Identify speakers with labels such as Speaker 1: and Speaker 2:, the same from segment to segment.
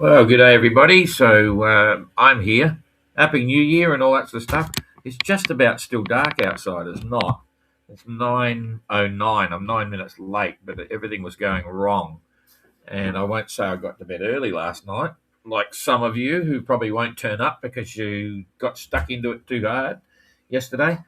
Speaker 1: Well, good day, everybody. So I'm here. Happy New Year and all that sort of stuff. It's just about still dark outside. It's not. It's 9:09. I'm 9 minutes late, but everything was going wrong. And I won't say I got to bed early last night, like some of you who probably won't turn up because you got stuck into it too hard yesterday.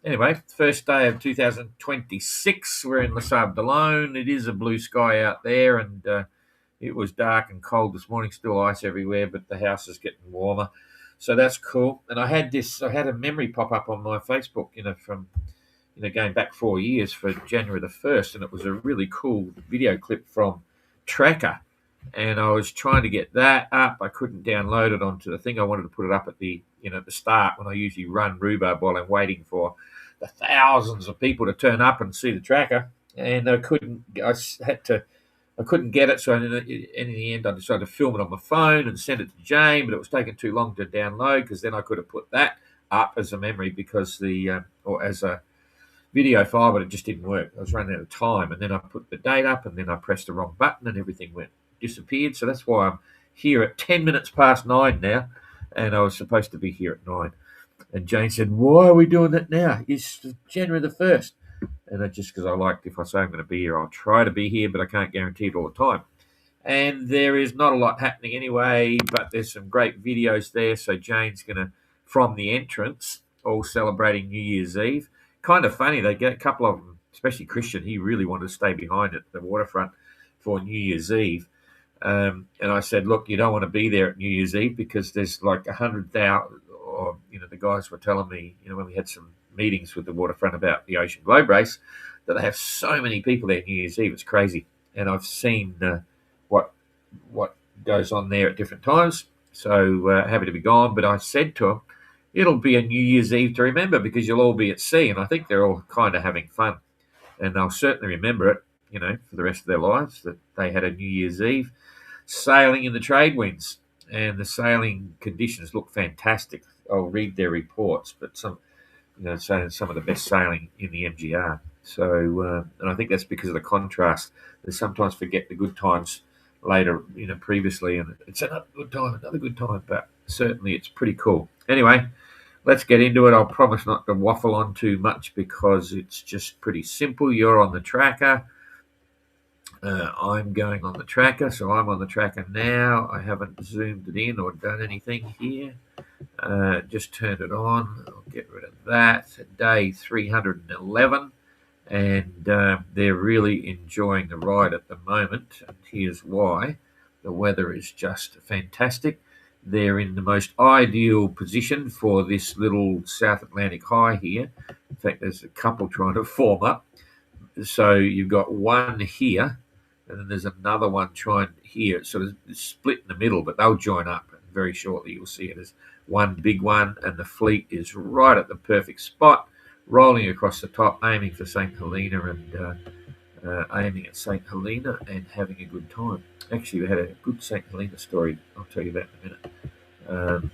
Speaker 1: Anyway, first day of 2026. We're in La Sable d'Olonne. It is a blue sky out there, and it was dark and cold this morning, still ice everywhere, but the house is getting warmer. So that's cool. And I had a memory pop up on my Facebook, from, going back 4 years for January the 1st. And it was a really cool video clip from Tracker. And I was trying to get that up. I couldn't download it onto the thing. I wanted to put it up at at the start when I usually run rhubarb while I'm waiting for the thousands of people to turn up and see the tracker. And I couldn't, I couldn't get it, so in the end, I decided to film it on my phone and send it to Jane, but it was taking too long to download because then I could have put that up as a memory or as a video file, but it just didn't work. I was running out of time, and then I put the date up, and then I pressed the wrong button, and everything disappeared. So that's why I'm here at 10 minutes past 9 now, and I was supposed to be here at 9. And Jane said, "Why are we doing that now? It's January the 1st." And just because if I say I'm going to be here, I'll try to be here, but I can't guarantee it all the time. And there is not a lot happening anyway, but there's some great videos there. So Jane's going to, from the entrance, all celebrating New Year's Eve. Kind of funny, they get a couple of them, especially Christian. He really wanted to stay behind at the waterfront for New Year's Eve. And I said, look, you don't want to be there at New Year's Eve because there's like 100,000, or, the guys were telling me, when we had some meetings with the waterfront about the Ocean Globe race, that they have so many people there New Year's Eve. It's crazy. And I've seen what goes on there at different times. So happy to be gone. But I said to them, it'll be a New Year's Eve to remember because you'll all be at sea. And I think they're all kind of having fun. And they'll certainly remember it, for the rest of their lives, that they had a New Year's Eve sailing in the trade winds. And the sailing conditions look fantastic. I'll read their reports, but saying some of the best sailing in the MGR. So, and I think that's because of the contrast. They sometimes forget the good times later, previously, and it's another good time, but certainly it's pretty cool. Anyway, let's get into it. I'll promise not to waffle on too much because it's just pretty simple. You're on the tracker. I'm going on the tracker, so I'm on the tracker now. I haven't zoomed it in or done anything here. Just turned it on. I'll get rid of that. Day 311, and they're really enjoying the ride at the moment. And here's why. The weather is just fantastic. They're in the most ideal position for this little South Atlantic high here. In fact, there's a couple trying to form up. So you've got one here, and then there's another one trying here. It's sort of split in the middle, but they'll join up. And very shortly, you'll see it as one big one, and the fleet is right at the perfect spot, rolling across the top, aiming for St. Helena and aiming at St. Helena and having a good time. Actually, we had a good St. Helena story. I'll tell you that in a minute.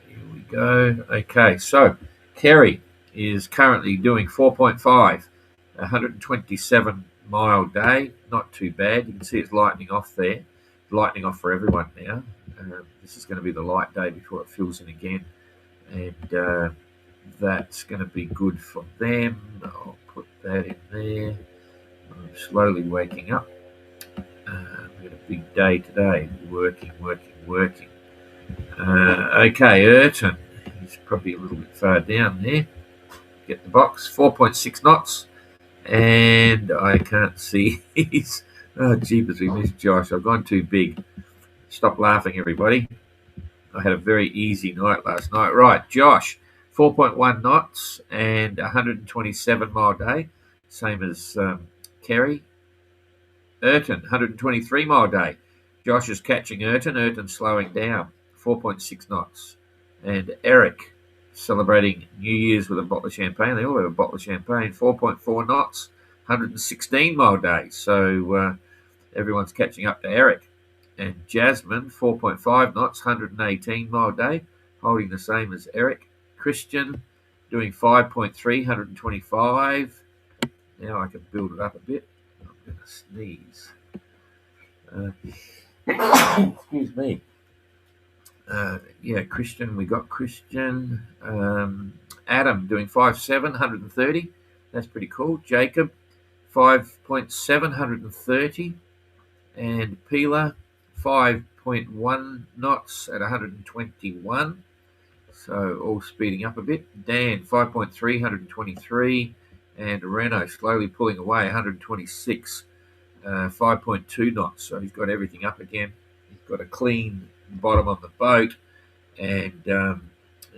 Speaker 1: Here we go. Okay, so Kerry is currently doing 4.5, 127-mile day. Not too bad. You can see it's lightening off there. Lightening off for everyone now. This is going to be the light day before it fills in again. And that's going to be good for them. I'll put that in there. I'm slowly waking up. We've got a big day today. Working. Okay, Entrant. He's probably a little bit far down there. Get the box. 4.6 knots. And I can't see his... Oh, jeepers, we missed Josh. I've gone too big. Stop laughing, everybody. I had a very easy night last night. Right, Josh, 4.1 knots and 127-mile day. Same as Kerry. Entrant, 123-mile day. Josh is catching Entrant. Entrant slowing down, 4.6 knots. And Eric celebrating New Year's with a bottle of champagne. They all have a bottle of champagne, 4.4 knots, 116-mile day. So everyone's catching up to Eric. And Jasmine, 4.5 knots, 118-mile day, holding the same as Eric. Christian doing 5.3, 125. Now I can build it up a bit. I'm going to sneeze. Excuse me. Yeah, Christian. We got Christian. Adam doing 5.7, 130. That's pretty cool. Jacob, 5.7, 130. And Peeler, 5.1 knots at 121. So all speeding up a bit. Dan, 5.3, 123. And Renault slowly pulling away, 126, 5.2 knots. So he's got everything up again. He's got a clean bottom on the boat, and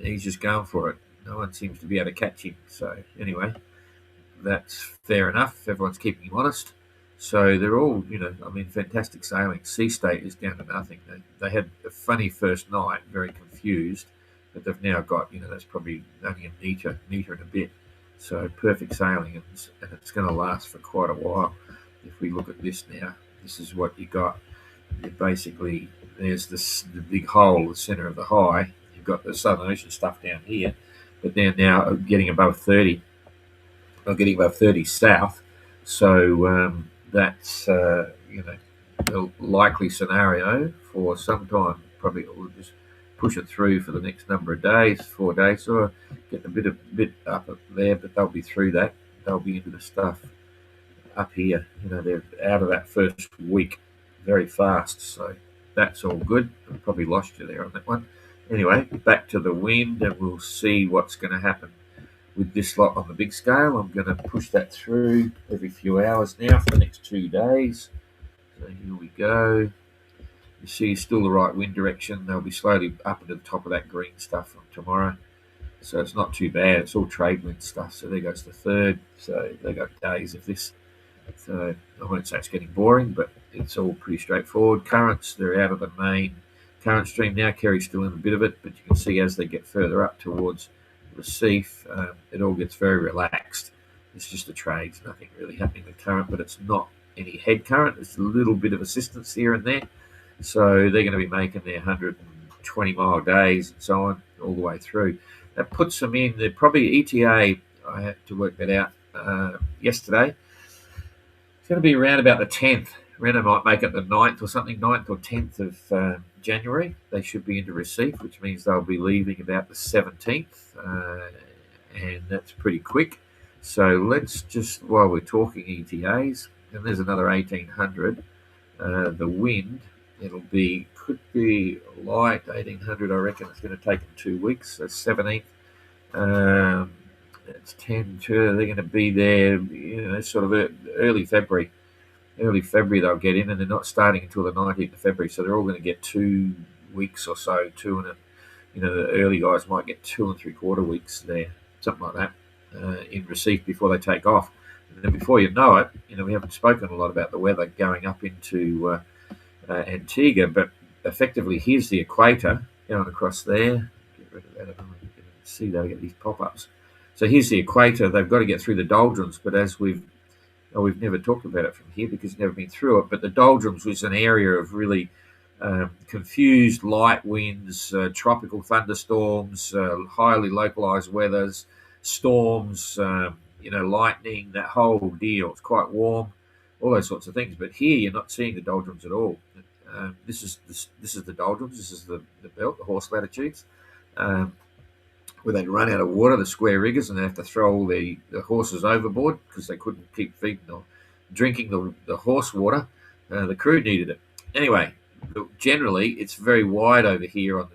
Speaker 1: he's just going for it. No one seems to be able to catch him. So anyway, that's fair enough. Everyone's keeping him honest. So they're all, fantastic sailing. Sea State is down to nothing. They had a funny first night, very confused, but they've now got, that's probably only a metre and a bit. So perfect sailing, and it's going to last for quite a while. If we look at this now, this is what you got. Basically, there's the big hole, the centre of the high. You've got the Southern Ocean stuff down here, but they're now getting above 30. Or getting above 30 south. So that's the likely scenario for some time. Probably we'll just push it through for the next number of days, 4 days, or get a bit up there, but they'll be through that. They'll be into the stuff up here. They're out of that first week very fast. So that's all good. I probably lost you there on that one. Anyway, back to the wind, and we'll see what's going to happen with this lot on the big scale. I'm going to push that through every few hours now for the next 2 days. So here we go. You see still the right wind direction. They'll be slowly up into the top of that green stuff from tomorrow. So it's not too bad. It's all trade wind stuff. So there goes the third. So they got days of this. So I won't say it's getting boring, but it's all pretty straightforward. Currents, they're out of the main current stream now. Kerry's still in a bit of it, but you can see as they get further up towards Recife, it all gets very relaxed. It's just the trades, nothing really happening with current, but it's not any head current. It's a little bit of assistance here and there. So they're going to be making their 120-mile days and so on all the way through. That puts them in, they're probably ETA, I had to work that out yesterday. It's going to be around about the 10th. Renault might make it the 9th or something, 9th or 10th of January. They should be into Recife, which means they'll be leaving about the 17th, and that's pretty quick. So let's just, while we're talking ETAs, and there's another 1800, the wind, could be light, 1800, I reckon it's going to take them 2 weeks, so 17th. It's 10 to, they're going to be there, sort of early February. Early February they'll get in, and they're not starting until the 19th of February, so they're all going to get 2 weeks or so. The early guys might get 2 3/4 weeks there, something like that, in Recife before they take off. And then before you know it, we haven't spoken a lot about the weather going up into Antigua, but effectively here's the equator going across there. Get rid of that. I don't know if you can see that. I get these pop-ups. So here's the equator. They've got to get through the doldrums, but as we've never talked about it from here because we've never been through it, but the doldrums was an area of really confused light winds, tropical thunderstorms, highly localized weathers, storms, lightning, that whole deal. It's quite warm, all those sorts of things. But here you're not seeing the doldrums at all. This is the doldrums. This is the belt, the horse latitudes, where they'd run out of water, the square riggers, and they have to throw all the horses overboard because they couldn't keep feeding or drinking the horse water. The crew needed it. Anyway, generally it's very wide over here on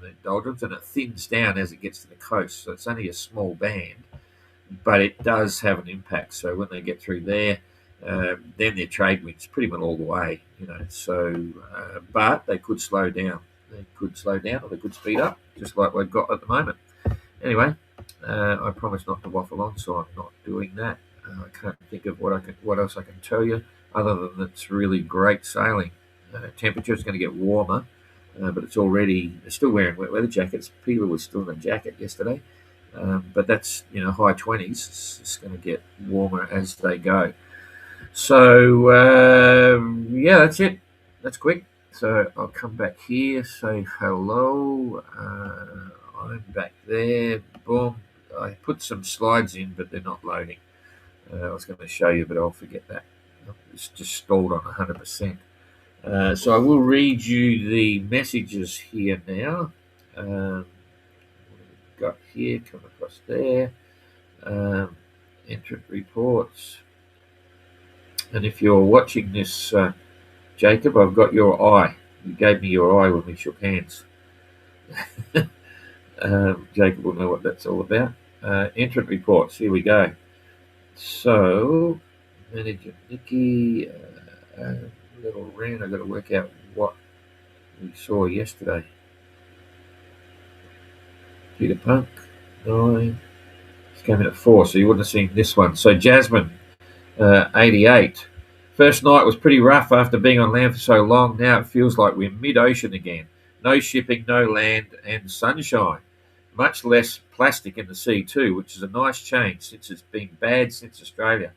Speaker 1: the doldrums, and it thins down as it gets to the coast. So it's only a small band, but it does have an impact. So when they get through there, then their trade winds pretty much all the way. So but they could slow down. They could slow down, or they could speed up, just like we've got at the moment. Anyway, I promise not to waffle on, so I'm not doing that. I can't think of what else I can tell you other than it's really great sailing. Temperature is going to get warmer, but it's already. They're still wearing wet weather jackets. Peter was still in a jacket yesterday, but that's high 20s. It's going to get warmer as they go. So yeah, that's it. That's quick. So I'll come back here, say hello. I'm back there. Boom. I put some slides in, but they're not loading. I was going to show you, but I'll forget that. It's just stalled on 100%. So I will read you the messages here now. What have we got here? Come across there. Um, Entrant reports. And if you're watching this, Jacob, I've got your eye. You gave me your eye when we shook hands. Jacob will know what that's all about. Entrant reports. Here we go. So, Manager Nikki, little rant. I've got to work out what we saw yesterday. Peter Punk, 9. It's came in at 4, so you wouldn't have seen this one. So, Jasmine, 88. First night was pretty rough after being on land for so long. Now it feels like we're mid-ocean again. No shipping, no land, and sunshine. Much less plastic in the sea too, which is a nice change since it's been bad since Australia.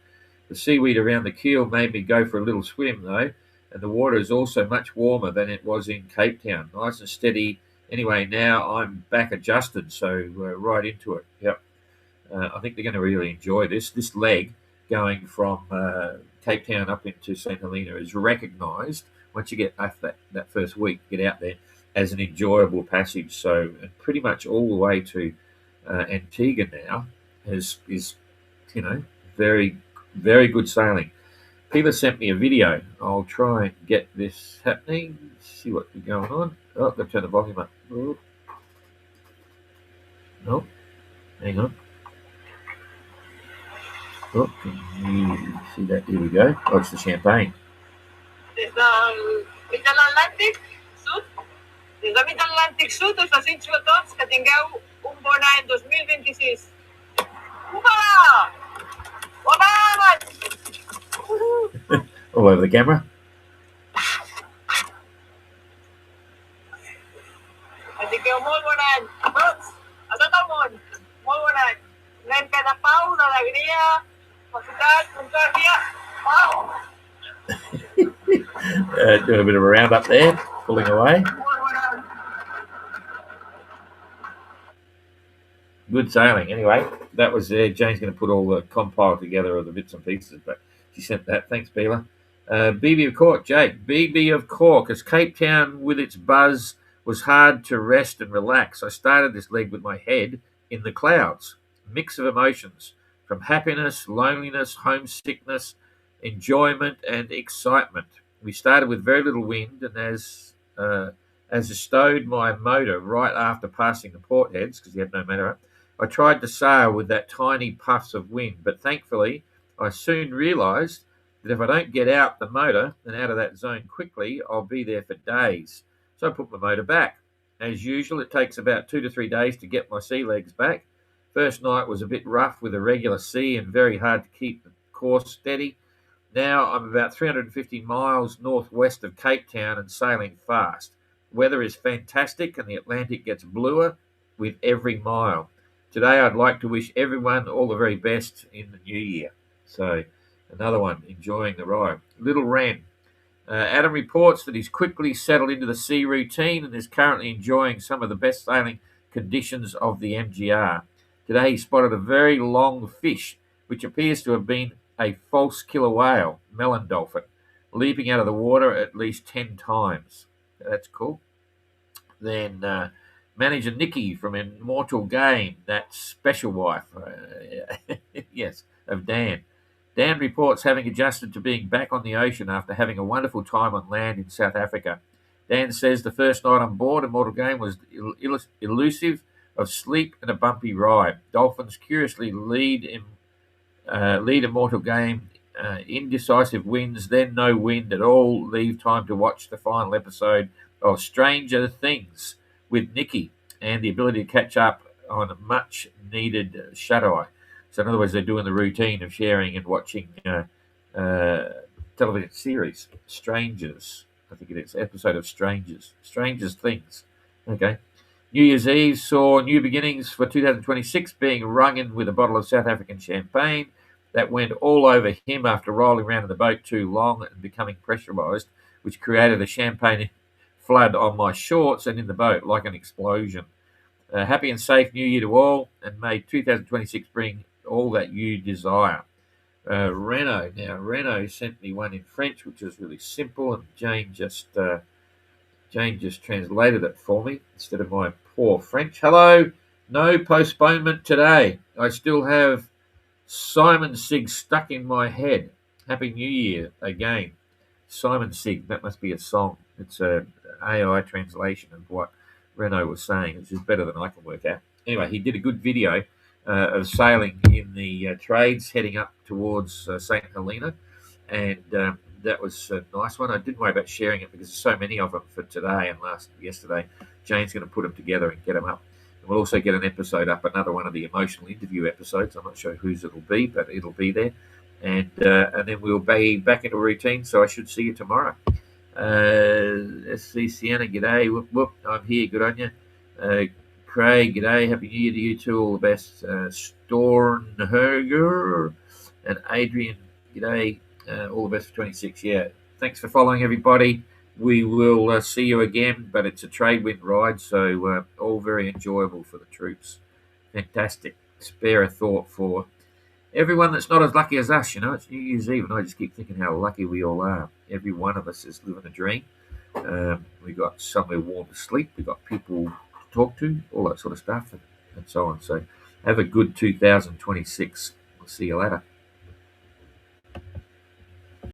Speaker 1: The seaweed around the keel made me go for a little swim though, and the water is also much warmer than it was in Cape Town. Nice and steady. Anyway, now I'm back adjusted, so right into it. Yep. I think they're going to really enjoy this. This leg going from Cape Town up into St Helena is recognised once you get after that first week, get out there, as an enjoyable passage. So and pretty much all the way to Antigua now is very, very good sailing. Peter sent me a video. I'll try and get this happening. See what's going on. Oh, I've got to turn the volume up. Oh, no, hang on. Oh, can you see that? Here we go. Oh, it's the champagne.
Speaker 2: Des del Mid-Atlàntic Sud, des del Mid-Atlàntic Sud us desitjo a tots que tingueu un bon any 2026. Upa! Bon any!
Speaker 1: All over the camera.
Speaker 2: Que tingueu molt bon any a tots, a tot el món. Molt bon any. Anem ple de pau, d'alegria, felicitat, concòrdia. Pau!
Speaker 1: Doing a bit of a round up there, pulling away. Good sailing. Anyway, that was there. Jane's going to put all the compile together of the bits and pieces, but she sent that. Thanks, Bela. BB of Cork, Jake. BB of Cork, as Cape Town with its buzz was hard to rest and relax. I started this leg with my head in the clouds. Mix of emotions from happiness, loneliness, homesickness, enjoyment, and excitement. We started with very little wind, and as I stowed my motor right after passing the port heads, because you had no motor up, I tried to sail with that tiny puffs of wind, but thankfully I soon realised that if I don't get out the motor and out of that zone quickly, I'll be there for days. So I put my motor back. As usual, it takes about 2 to 3 days to get my sea legs back. First night was a bit rough with a regular sea and very hard to keep the course steady. Now I'm about 350 miles northwest of Cape Town and sailing fast. Weather is fantastic and the Atlantic gets bluer with every mile. Today I'd like to wish everyone all the very best in the new year. So another one, enjoying the ride. Little Ren. Adam reports that he's quickly settled into the sea routine and is currently enjoying some of the best sailing conditions of the MGR. Today he spotted a very long fish, which appears to have been a false killer whale, melon dolphin, leaping out of the water at least 10 times. That's cool. Then manager Nikki from Immortal Game, that special wife, yes, of Dan. Dan reports having adjusted to being back on the ocean after having a wonderful time on land in South Africa. Dan says the first night on board Immortal Game was elusive of sleep and a bumpy ride. Dolphins curiously lead Immortal Game, indecisive winds, then no wind at all. Leave time to watch the final episode of Stranger Things with Nikki and the ability to catch up on a much needed shut-eye. So in other words, they're doing the routine of sharing and watching television series. Strangers, I think it is, episode of Strangers Things. Okay. New Year's Eve saw new beginnings for 2026 being rung in with a bottle of South African champagne that went all over him after rolling around in the boat too long and becoming pressurised, which created a champagne flood on my shorts and in the boat like an explosion. Happy and safe New Year to all, and may 2026 bring all that you desire. Renault. Now, Renault sent me one in French, which is really simple, and Jane just translated it for me instead of my poor French. Hello, no postponement today. I still have Simon Sig stuck in my head. Happy New Year again. Simon Sig, that must be a song. It's a AI translation of what Renault was saying, which is better than I can work out. Anyway, he did a good video of sailing in the trades heading up towards St. Helena, and that was a nice one. I didn't worry about sharing it because there's so many of them for today and yesterday. Jane's going to put them together and get them up. And we'll also get an episode up, another one of the emotional interview episodes. I'm not sure whose it'll be, but it'll be there. And then we'll be back into routine, so I should see you tomorrow. Let's see, Sienna, g'day. Whoop, whoop, I'm here, good on you. Craig, g'day, happy new year to you too, all the best. Stornherger and Adrian, g'day, all the best for 26. Yeah, thanks for following, everybody. We will see you again, but it's a trade wind ride, so all very enjoyable for the troops. Fantastic. Spare a thought for everyone that's not as lucky as us. It's New Year's Eve, and I just keep thinking how lucky we all are. Every one of us is living a dream. We got somewhere warm to sleep. We got people to talk to, all that sort of stuff, and so on. So have a good 2026. We'll see you later.